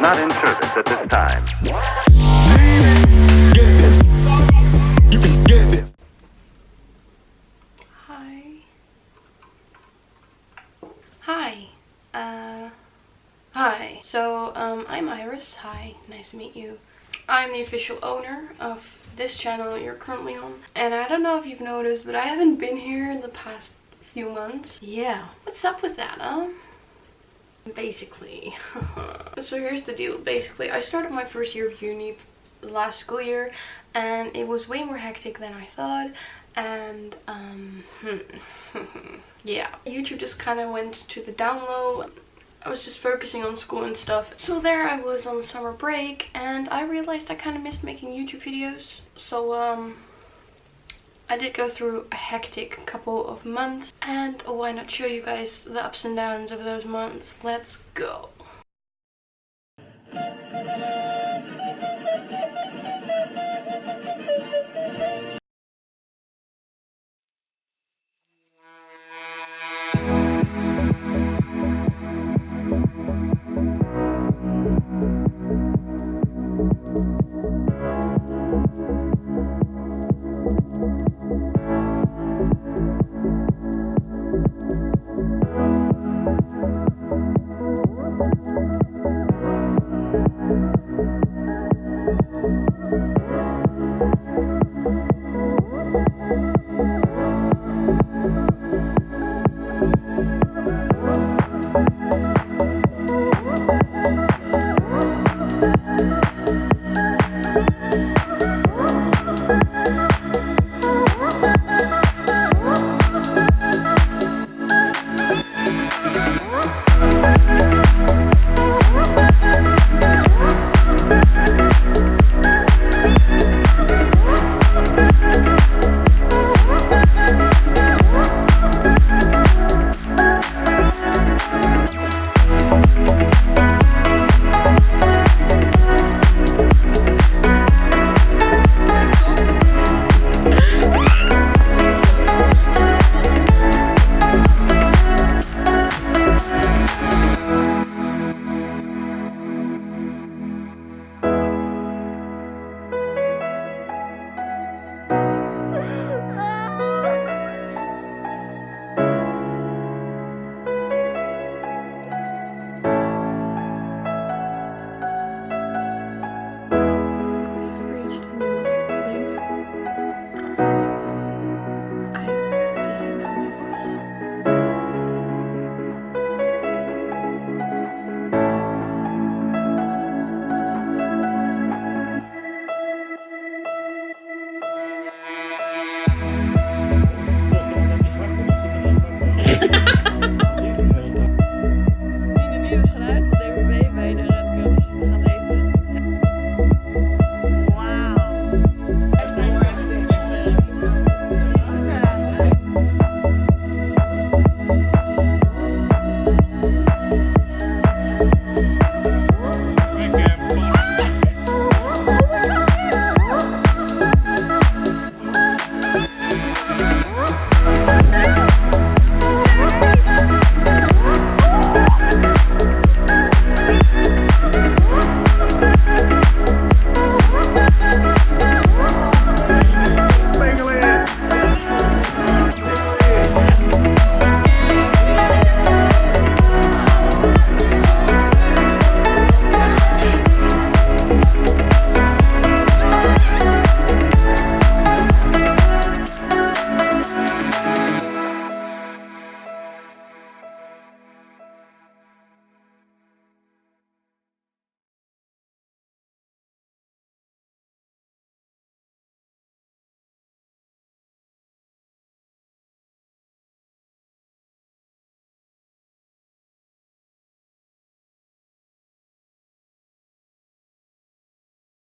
not in service at this time. Get this. You can get this. Hi. Hi. Hi. So, I'm Iris. Hi. Nice to meet you. I'm the official owner of this channel you're currently on. And I don't know if you've noticed, but I haven't been here in the past few months. Yeah. What's up with that, huh? Basically. So here's the deal. Basically, I started my first year of uni last school year, and it was way more hectic than I thought. And yeah, YouTube just kind of went to the down low. I was just focusing on school and stuff. So there I was on summer break, and I realized I kind of missed making YouTube videos. So I did go through a hectic couple of months, and why not show you guys the ups and downs of those months? Let's go.